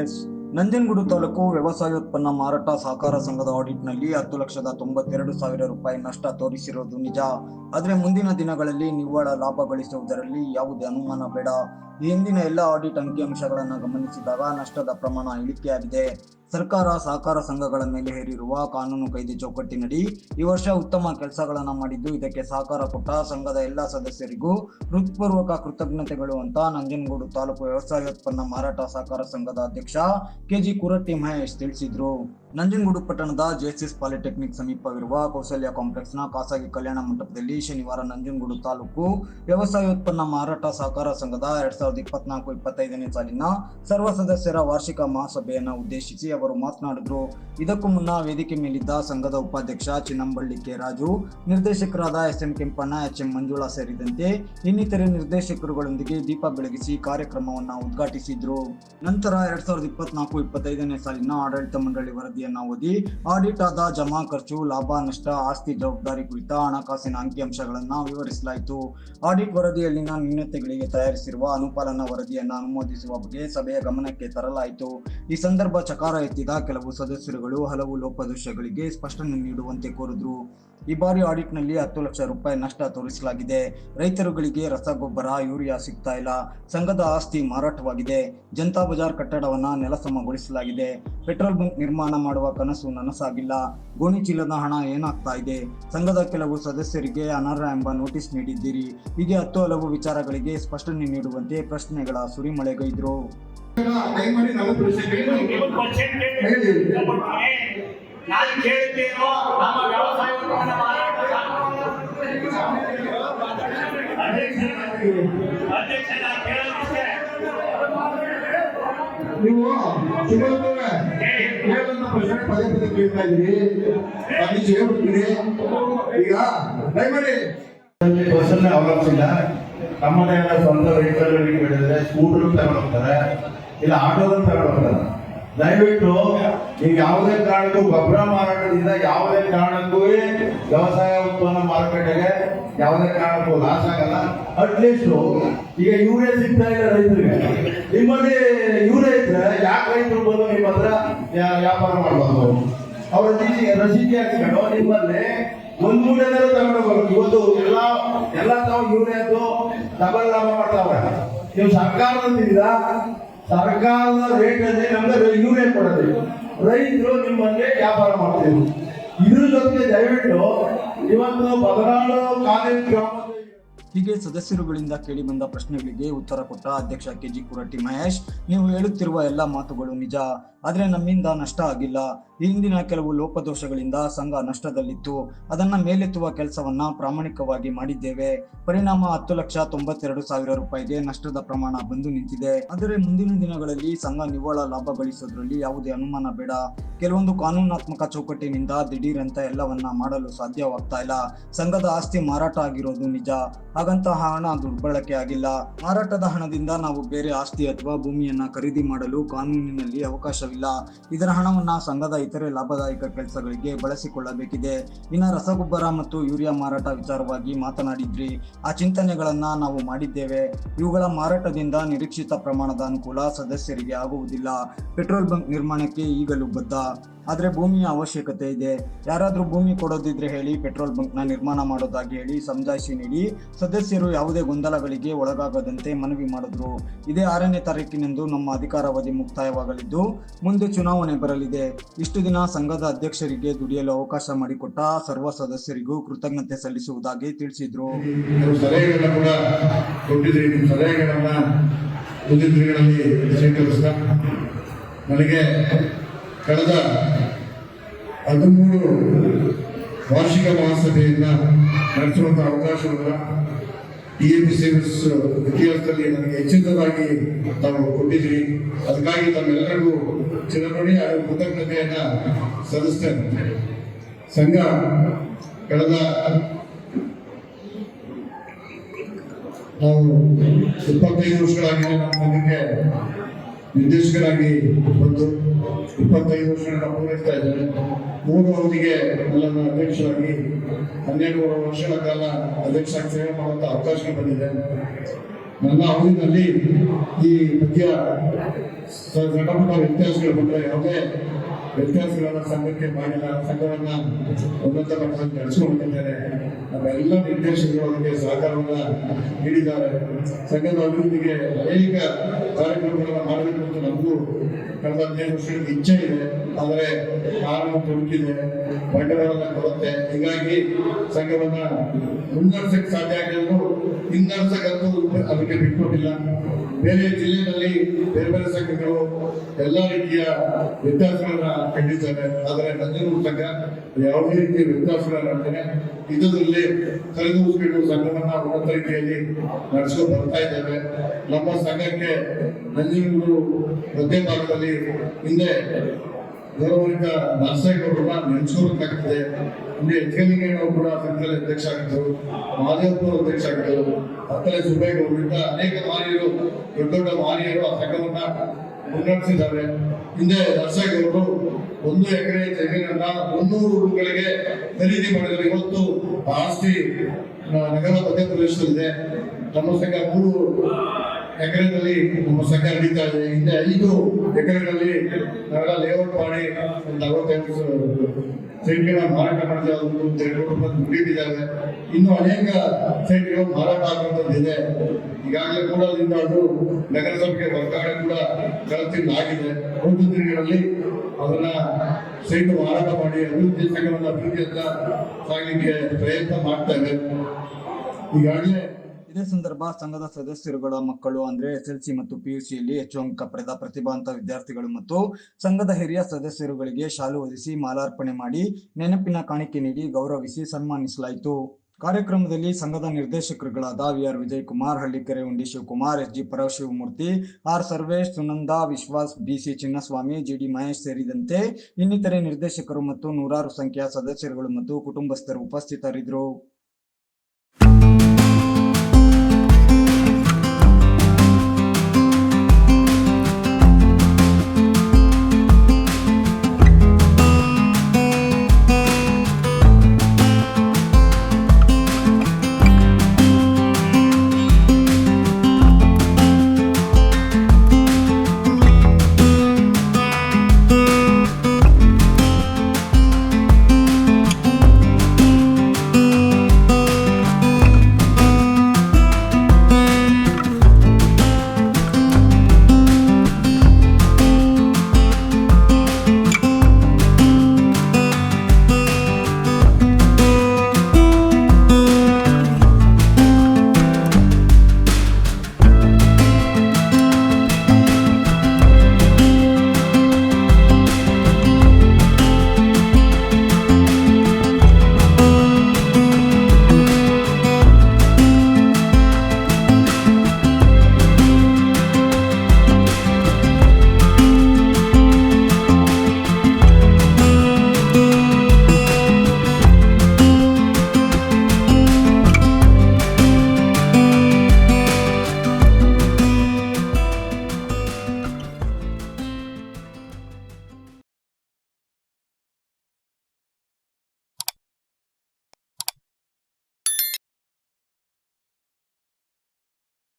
Details. Nanjangud taluk ವ್ಯವಸಾಯೋತ್ಪನ್ನ ಮಾರಾಟ ಸಹಕಾರ ಸಂಘದ ಆಡಿಟ್ನಲ್ಲಿ 10,92,000 ರೂಪಾಯಿ ನಷ್ಟ ತೋರಿಸಿರುವುದು ನಿಜ. ಆದರೆ ಮುಂದಿನ ದಿನಗಳಲ್ಲಿ ನಿವ್ವಳ ಲಾಭ ಗಳಿಸುವುದರಲ್ಲಿ ಯಾವುದೇ ಅನುಮಾನ ಬೇಡ. ಈ ಹಿಂದಿನ ಎಲ್ಲ ಆಡಿಟ್ ಅಂಕಿಅಂಶಗಳನ್ನು ಗಮನಿಸಿದಾಗ ನಷ್ಟದ ಪ್ರಮಾಣ ಇಳಿಕೆಯಾಗಿದೆ. ಸರ್ಕಾರ ಸಹಕಾರ ಸಂಘಗಳ ಮೇಲೆ ಹೇರಿರುವ ಕಾನೂನು ಕಾಯ್ದೆ ಚೌಕಟ್ಟಿನಡಿ ಈ ವರ್ಷ ಉತ್ತಮ ಕೆಲಸಗಳನ್ನು ಮಾಡಿದ್ದು, ಇದಕ್ಕೆ ಸಹಕಾರ ಕೊಟ್ಟ ಸಂಘದ ಎಲ್ಲ ಸದಸ್ಯರಿಗೂ ಹೃತ್ಪೂರ್ವಕ ಕೃತಜ್ಞತೆಗಳು ಅಂತ ನಂಜನಗೂಡು ತಾಲೂಕು ವ್ಯವಸಾಯೋತ್ಪನ್ನ ಮಾರಾಟ ಸಹಕಾರ ಸಂಘದ ಅಧ್ಯಕ್ಷ ಕೆಜಿ ಕುರಟ್ಟಿ ಮಹೇಶ್ ತಿಳಿಸಿದರು. ನಂಜನಗೂಡು ಪಟ್ಟಣದ ಜೆಎಸ್ಎಸ್ ಪಾಲಿಟೆಕ್ನಿಕ್ ಸಮೀಪವಿರುವ ಕೌಸಲ್ಯ ಕಾಂಪ್ಲೆಕ್ಸ್ನ ಖಾಸಗಿ ಕಲ್ಯಾಣ ಮಂಟಪದಲ್ಲಿ ಶನಿವಾರ ನಂಜನಗೂಡು ತಾಲೂಕು ವ್ಯವಸಾಯೋತ್ಪನ್ನ ಮಾರಾಟ ಸಹಕಾರ ಸಂಘದ 2024-25ನೇ ಸಾಲಿನ ಸರ್ವ ಸದಸ್ಯರ ವಾರ್ಷಿಕ ಮಹಾಸಭೆಯನ್ನು ಉದ್ದೇಶಿಸಿ ಅವರು ಮಾತನಾಡಿದರು. ಇದಕ್ಕೂ ಮುನ್ನ ವೇದಿಕೆ ಮೇಲಿದ್ದ ಸಂಘದ ಉಪಾಧ್ಯಕ್ಷ ಚಿನ್ನಂಬಳ್ಳಿ ಕೆ ರಾಜು, ನಿರ್ದೇಶಕರಾದ ಎಸ್ಎಂ ಕೆಂಪಣ್ಣ, ಎಚ್ಎಂ ಮಂಜುಳಾ ಸೇರಿದಂತೆ ಇನ್ನಿತರೆ ನಿರ್ದೇಶಕರುಗಳೊಂದಿಗೆ ದೀಪ ಬೆಳಗಿಸಿ ಕಾರ್ಯಕ್ರಮವನ್ನು ಉದ್ಘಾಟಿಸಿದರು. ನಂತರ 2024-25ನೇ ಸಾಲಿನ ಆಡಳಿತ ಮಂಡಳಿ ವರದಿಯನ್ನು ಓದಿ ಆಡಿಟ್ ಆದ ಜಮಾ ಖರ್ಚು, ಲಾಭ, ನಷ್ಟ, ಆಸ್ತಿ ಜವಾಬ್ದಾರಿ ಕುರಿತ ಹಣಕಾಸಿನ ಅಂಕಿಅಂಶಗಳನ್ನು ವಿವರಿಸಲಾಯಿತು. ಆಡಿಟ್ ವರದಿಯಲ್ಲಿನ ನ್ಯೂನತೆಗಳಿಗೆ ತಯಾರಿಸಿರುವ ಅನುಪಾಲನಾ ವರದಿಯನ್ನು ಅನುಮೋದಿಸುವ ಬಗ್ಗೆ ಸಭೆಯ ಗಮನಕ್ಕೆ ತರಲಾಯಿತು. ಈ ಸಂದರ್ಭ ಚಕಾರ ಎತ್ತಿದ ಕೆಲವು ಸದಸ್ಯರುಗಳು ಹಲವು ಲೋಪದೋಷಗಳಿಗೆ ಸ್ಪಷ್ಟನೆ ನೀಡುವಂತೆ ಕೋರಿದರು. ಈ ಬಾರಿ ಆಡಿಟ್ನಲ್ಲಿ 10 ಲಕ್ಷ ರೂಪಾಯಿ ನಷ್ಟ ತೋರಿಸಲಾಗಿದೆ. ರೈತರುಗಳಿಗೆ ರಸಗೊಬ್ಬರ, ಯೂರಿಯಾ ಸಿಗ್ತಾ ಇಲ್ಲ. ಸಂಘದ ಆಸ್ತಿ ಮಾರಾಟವಾಗಿದೆ. ಜನತಾ ಬಜಾರ್ ಕಟ್ಟಡವನ್ನು ನೆಲಸಮಗೊಳಿಸಲಾಗಿದೆ. ಪೆಟ್ರೋಲ್ ಬಂಕ್ ನಿರ್ಮಾಣ ಮಾಡುವ ಕನಸು ನನಸಾಗಿಲ್ಲ. ಗೋಣಿ ಚೀಲದ ಹಣ ಏನಾಗ್ತಾ ಇದೆ? ಸಂಘದ ಕೆಲವು ಸದಸ್ಯರಿಗೆ ಅನರ್ಹ ಎಂಬ ನೋಟಿಸ್ ನೀಡಿದ್ದೀರಿ. ಹೀಗೆ 10 ಹಲವು ವಿಚಾರಗಳಿಗೆ ಸ್ಪಷ್ಟನೆ ನೀಡುವಂತೆ ಪ್ರಶ್ನೆಗಳ ಸುರಿಮಳೆಗೈದರು. ನಾನು ಕೇಳ್ತೇನೋ ನಮ್ಮ ವ್ಯವಸಾಯ ನೀವು ಹೇಳಂತ ಪ್ರಶ್ನೆ ಪದೇ ಪದೇ ಕೇಳ್ತಾ ಇದ್ದೀರಿ. ಹೇಳ್ಬಿಡ್ತೀರಿ. ಈಗ ದಯಮಾಡಿ ಬಸ್ಸನ್ನೇ ಅವಲಂಬಿಸಿಲ್ಲ. ತಮ್ಮದೇ ಆದ ಸ್ವಂತ ವೆಹಿಕಲ್ಗಳಿಗೆ ಬೆಳೆದರೆ ಸ್ಕೂಟರ್ ತಗೊಂಡು ಹೋಗ್ತಾರೆ, ಇಲ್ಲ ಆಟೋದಲ್ಲಿ ತಗೊಂಡು ಹೋಗ್ತಾರೆ. ದಯವಿಟ್ಟು ಈಗ ಯಾವುದೇ ಕಾರಣಕ್ಕೂ ಗೊಬ್ಬರ ಮಾರಾಟದಿಂದ ಯಾವುದೇ ಕಾರಣಕ್ಕೂ ವ್ಯವಸಾಯ ಉತ್ಪನ್ನ ಮಾರುಕಟ್ಟೆಗೆ ಯಾವುದೇ ಕಾರಣಕ್ಕೂ ಲಾಸ್ ಆಗಲ್ಲ. ಅಟ್ಲೀಸ್ಟ್ ಈಗ ಯೂರಿಯಾ ಸಿಗ್ತಾ ಇಲ್ಲ ರೈತರಿಗೆ. ನಿಮ್ಮಲ್ಲಿ ಯೂರಿಯಾ ಇದ್ರೆ ಯಾಕೆ ರೈತರು ಬಂದು ನಿಮ್ಮ ಹತ್ರ ವ್ಯಾಪಾರ ಮಾಡಬಾರ್ದು? ಅವ್ರ ರಸೀದಿ ಹಾಕಿಕೊಂಡು ನಿಮ್ಮಲ್ಲಿ ಒಂದು ಮೂಟೆನಾರು ತಗೊಂಡು ಹೋಗ್ಬೇಕು. ಇವತ್ತು ಎಲ್ಲ ತಾವು ಯೂರಿಯಾದ್ದು ಡಬಲ್ ಲಾಭ ಮಾಡ್ತಾವ್ರೆ. ನೀವು ಸರ್ಕಾರದಿಂದ ಸರ್ಕಾರದ ರೇಟಲ್ಲಿ ನಮ್ಗೆ ಯೂರಿಯಾ ಕೊಡೋದು, ರೈತರು ನಿಮ್ಮಲ್ಲಿ ವ್ಯಾಪಾರ ಮಾಡ್ತೀವಿ. ಇದ್ರ ಜೊತೆಗೆ ದಯವಿಟ್ಟು ಇವತ್ತು 14 ಕಾಲೇಜು ಗ್ರಾಮ ಹೀಗೆ ಸದಸ್ಯರುಗಳಿಂದ ಕೇಳಿಬಂದ ಪ್ರಶ್ನೆಗಳಿಗೆ ಉತ್ತರ ಕೊಟ್ಟ ಅಧ್ಯಕ್ಷ ಕೆಜಿ ಕುರಟ್ಟಿ ಮಹೇಶ್, ನೀವು ಹೇಳುತ್ತಿರುವ ಎಲ್ಲ ಮಾತುಗಳು ನಿಜ, ಆದರೆ ನಮ್ಮಿಂದ ನಷ್ಟ ಆಗಿಲ್ಲ. ಈ ಹಿಂದಿನ ಕೆಲವು ಲೋಪದೋಷಗಳಿಂದ ಸಂಘ ನಷ್ಟದಲ್ಲಿತ್ತು. ಅದನ್ನ ಮೇಲೆತ್ತುವ ಕೆಲಸವನ್ನ ಪ್ರಾಮಾಣಿಕವಾಗಿ ಮಾಡಿದ್ದೇವೆ. ಪರಿಣಾಮ 10,92,000 ರೂಪಾಯಿಗೆ ನಷ್ಟದ ಪ್ರಮಾಣ ಬಂದು ನಿಂತಿದೆ. ಆದರೆ ಮುಂದಿನ ದಿನಗಳಲ್ಲಿ ಸಂಘ ನಿವ್ವಳ ಲಾಭ ಗಳಿಸೋದ್ರಲ್ಲಿ ಯಾವುದೇ ಅನುಮಾನ ಬೇಡ. ಕೆಲವೊಂದು ಕಾನೂನಾತ್ಮಕ ಚೌಕಟ್ಟಿನಿಂದ ದಿಢೀರ್ ಅಂತ ಎಲ್ಲವನ್ನ ಮಾಡಲು ಸಾಧ್ಯವಾಗ್ತಾ ಇಲ್ಲ. ಸಂಘದ ಆಸ್ತಿ ಮಾರಾಟ ಆಗಿರೋದು ನಿಜ, ಹಾಗಂತ ಹಣ ದುರ್ಬಳಕೆ ಆಗಿಲ್ಲ. ಮಾರಾಟದ ಹಣದಿಂದ ನಾವು ಬೇರೆ ಆಸ್ತಿ ಅಥವಾ ಭೂಮಿಯನ್ನ ಖರೀದಿ ಮಾಡಲು ಕಾನೂನಿನಲ್ಲಿ ಅವಕಾಶವಿಲ್ಲ. ಇದರ ಹಣವನ್ನ ಸಂಘದ ಇತರೆ ಲಾಭದಾಯಕ ಕೆಲಸಗಳಿಗೆ ಬಳಸಿಕೊಳ್ಳಬೇಕಿದೆ. ಇನ್ನು ರಸಗೊಬ್ಬರ ಮತ್ತು ಯೂರಿಯಾ ಮಾರಾಟ ವಿಚಾರವಾಗಿ ಮಾತನಾಡಿದ್ರಿ. ಆ ಚಿಂತನೆಗಳನ್ನ ನಾವು ಮಾಡಿದ್ದೇವೆ. ಇವುಗಳ ಮಾರಾಟದಿಂದ ನಿರೀಕ್ಷಿತ ಪ್ರಮಾಣದ ಅನುಕೂಲ ಸದಸ್ಯರಿಗೆ ಆಗುವುದಿಲ್ಲ. ಪೆಟ್ರೋಲ್ ಬಂಕ್ ನಿರ್ಮಾಣಕ್ಕೆ ಈಗಲೂ ಬದ್ಧ, ಆದರೆ ಭೂಮಿಯ ಅವಶ್ಯಕತೆ ಇದೆ. ಯಾರಾದರೂ ಭೂಮಿ ಕೊಡೋದಿದ್ರೆ ಹೇಳಿ, ಪೆಟ್ರೋಲ್ ಬಂಕ್ನ ನಿರ್ಮಾಣ ಮಾಡೋದಾಗಿ ಹೇಳಿ ಸಮಜಾಯಿಷಿ ನೀಡಿ ಸದಸ್ಯರು ಯಾವುದೇ ಗೊಂದಲಗಳಿಗೆ ಒಳಗಾಗದಂತೆ ಮನವಿ ಮಾಡಿದ್ರು. ಇದೇ 6ನೇ ತಾರೀಕಿನಂದು ನಮ್ಮ ಅಧಿಕಾರಾವಧಿ ಮುಕ್ತಾಯವಾಗಲಿದ್ದು ಮುಂದೆ ಚುನಾವಣೆ ಬರಲಿದೆ. ಇಷ್ಟು ದಿನ ಸಂಘದ ಅಧ್ಯಕ್ಷರಿಗೆ ದುಡಿಯಲು ಅವಕಾಶ ಮಾಡಿಕೊಟ್ಟ ಸರ್ವ ಸದಸ್ಯರಿಗೂ ಕೃತಜ್ಞತೆ ಸಲ್ಲಿಸುವುದಾಗಿ ತಿಳಿಸಿದ್ರು. ನನಗೆ ಕಳೆದ 13 ವಾರ್ಷಿಕ ಮಹಾಸಭೆಯನ್ನ ನಡೆಸುವಂತ ಅವಕಾಶವನ್ನು ಟಿಎಪಿ ಸೇವಿಸ್ ಇತಿಹಾಸದಲ್ಲಿ ನನಗೆ ಹೆಚ್ಚಿನದಾಗಿ ತಾವು ಕೊಟ್ಟಿದ್ರಿ. ಅದಕ್ಕಾಗಿ ತಮ್ಮೆಲ್ಲರಿಗೂ ಚಿರಋಣಿ ಹಾಗೂ ಕೃತಜ್ಞತೆಯನ್ನ ಸಲ್ಲಿಸ್ತೇನೆ. ಸಂಘ ಕಳೆದ ನಾವು 25 ವರ್ಷಗಳಾಗಿದೆ ನಮ್ಮ ಸಂಘಕ್ಕೆ ನಿರ್ದೇಶಕರಾಗಿ ಬಂದು 25 ವರ್ಷಗಳನ್ನ ಪೂರೈಸ್ತಾ ಇದ್ದಾರೆ. 3 ಅವಧಿಗೆ ನನ್ನನ್ನು ಅಧ್ಯಕ್ಷರಾಗಿ 12 ವರ್ಷಗಳ ಕಾಲ ಅಧ್ಯಕ್ಷರಾಗಿ ಸೇವೆ ಮಾಡುವಂತ ಅವಕಾಶ ಬಂದಿದೆ. ನನ್ನ ಅವಧಿನಲ್ಲಿ ಈ ಮಧ್ಯ ಸಣ್ಣ ಪುಟ್ಟ ವ್ಯತ್ಯಾಸಗಳು ಬಿಟ್ಟರೆ ಯಾವುದೇ ವ್ಯತ್ಯಾಸಗಳನ್ನ ಸಂಘಕ್ಕೆ ಮಾಡಿಲ್ಲ. ಸಂಘವನ್ನ ಉನ್ನತ ಮಟ್ಟದಲ್ಲಿ ನಡೆಸಿಕೊಂಡಿದ್ದಾರೆ. ನಮ್ಮೆಲ್ಲ ನಿರ್ದೇಶಕರು ಅದಕ್ಕೆ ಸಹಕಾರವನ್ನ ನೀಡಿದ್ದಾರೆ. ಸಂಘದ ಅಭಿವೃದ್ಧಿಗೆ ಅನೇಕ ಕಾರ್ಯಕ್ರಮಗಳನ್ನ ಮಾಡಬೇಕು ಅಂತ ನಮಗೂ ಕಳೆದ 15 ವರ್ಷಗಳ ಇಚ್ಛೆ ಇದೆ. ಆದರೆ ಕಾನೂನು ತೊಡಕಿದೆ, ಬಂಡವಾಳದ ಕೊರತೆ, ಹೀಗಾಗಿ ಸಂಘವನ್ನ ಮುನ್ನಡೆಸಕ್ಕೆ ಸಾಧ್ಯ ಆಗಿದ್ರು ಹಿನ್ನಡೆಸಕ್ಕಂತೂ ಅದಕ್ಕೆ ಬಿಟ್ಕೊಟ್ಟಿಲ್ಲ. ಬೇರೆ ಜಿಲ್ಲೆಯಲ್ಲಿ ಬೇರೆ ಬೇರೆ ಸಂಘಗಳು ಎಲ್ಲ ರೀತಿಯ ವ್ಯತ್ಯಾಸಗಳನ್ನ ಕಂಡಿದ್ದಾರೆ. ಆದರೆ ನಂಜನಗೂಡು ಸಂಘ ಯಾವುದೇ ರೀತಿಯ ವ್ಯತ್ಯಾಸಗಳನ್ನ ಮಾಡ್ತೇನೆ ಇದರಲ್ಲಿ ಸರಿದೂಗಿಸಿಕೊಂಡು ಸಂಘವನ್ನ ಉನ್ನತ ರೀತಿಯಲ್ಲಿ ನಡೆಸ್ಕೊಂಡು ಬರ್ತಾ ಇದ್ದೇವೆ. ನಮ್ಮ ಸಂಘಕ್ಕೆ ನಂಜನಗೂಡು ಮಧ್ಯ ಭಾಗದಲ್ಲಿ ಹಿಂದೆ ಗೌರವಿತ ನರಸೇಗೌಡರನ್ನ ನೆನೆಸ್ಕೋಬೇಕಾಗ್ತದೆ. ಇಲ್ಲಿ ಎಚ್ಕೆಲಿಂಗೇನವರು ಕೂಡ ಸಂಘದಲ್ಲಿ ಅಧ್ಯಕ್ಷ ಆಗಿದ್ದರು, ಮಾದೇವಪ್ಪನವರು ಅಧ್ಯಕ್ಷ ಆಗಿದ್ದರು, ಹತ್ತಲೆ ಸುಬೇಗೌಡರಿಂದ ಅನೇಕ ಮಾನ್ಯರು, ದೊಡ್ಡ ದೊಡ್ಡ ಮಾನ್ಯರು ಆ ಸಂಘವನ್ನ ಮುನ್ನಡೆಸಿದ್ದಾರೆ. ಹಿಂದೆ ನರಸೇಗೌಡರು 1 ಎಕರೆ ಜಮೀನನ್ನ 300 ರೂಗಳಿಗೆ ಖರೀದಿ ಮಾಡಿದರೆ ಇವತ್ತು ಆಸ್ತಿ ನಗರ ಮಧ್ಯಪ್ರದೇಶದಲ್ಲಿದೆ. ನಮ್ಮ ಸಂಘ 3 ಎಕರೆಗಳಲ್ಲಿ ನಮ್ಮ ಸಂಘ ನಡೀತಾ ಇದೆ. ಹಿಂದೆ 5 ಎಕರೆಗಳಲ್ಲಿ ನಗರ ಲೇಔಟ್ ಮಾಡಿ 45 ಸೈಟ್ಗಳ ಮಾರಾಟ ಮಾಡಿದೆ. ಅದು 2 ಕೋಟಿ ರೂಪಾಯಿ ಮುಗಿದಿದ್ದಾವೆ. ಇನ್ನು ಅನೇಕ ಸೈಟ್ಗಳು ಮಾರಾಟ ಆಗುವಂಥದ್ದಿದೆ. ಈಗಾಗಲೇ ಕೂಡ ಅದರಿಂದ ಅದು ನಗರಸಭೆಗೆ ವರ್ಗಾವಣೆ ಕೂಡ ಕಳೆದ ತಿಂಗಳಾಗಿದೆ. 1 ದಿನಗಳಲ್ಲಿ ಅದನ್ನ ಸೈಟ್ ಮಾರಾಟ ಮಾಡಿ ಅಭಿವೃದ್ಧಿ ಸಂಘವನ್ನು ಅಭಿವೃದ್ಧಿಯತ್ತ ಸಾಗಲಿಕ್ಕೆ ಪ್ರಯತ್ನ ಮಾಡ್ತೇವೆ. ಈಗಾಗಲೇ ಇದೇ ಸಂದರ್ಭ ಸಂಘದ ಸದಸ್ಯರುಗಳ ಮಕ್ಕಳು ಅಂದ್ರೆ SLC ಮತ್ತು PUCಯಲ್ಲಿ ಹೆಚ್ಚು ಅಂಕ ಪಡೆದ ಪ್ರತಿಭಾವಂತ ವಿದ್ಯಾರ್ಥಿಗಳು ಮತ್ತು ಸಂಘದ ಹಿರಿಯ ಸದಸ್ಯರುಗಳಿಗೆ ಶಾಲು ಹೊದಿಸಿ ಮಾಲಾರ್ಪಣೆ ಮಾಡಿ ನೆನಪಿನ ಕಾಣಿಕೆ ನೀಡಿ ಗೌರವಿಸಿ ಸನ್ಮಾನಿಸಲಾಯಿತು. ಕಾರ್ಯಕ್ರಮದಲ್ಲಿ ಸಂಘದ ನಿರ್ದೇಶಕರುಗಳಾದ VR ವಿಜಯಕುಮಾರ್, ಹಳ್ಳಿಕೆರೆ ಉಂಡಿ ಶಿವಕುಮಾರ್, SG ಪರಶಿವಮೂರ್ತಿ, R ಸರ್ವೇಶ್, ಸುನಂದ ವಿಶ್ವಾಸ್, BC ಚಿನ್ನಸ್ವಾಮಿ, GD ಮಹೇಶ್ ಸೇರಿದಂತೆ ಇನ್ನಿತರೆ ನಿರ್ದೇಶಕರು ಮತ್ತು ನೂರಾರು ಸಂಖ್ಯೆಯ ಸದಸ್ಯರುಗಳು ಮತ್ತು ಕುಟುಂಬಸ್ಥರು ಉಪಸ್ಥಿತರಿದ್ದರು.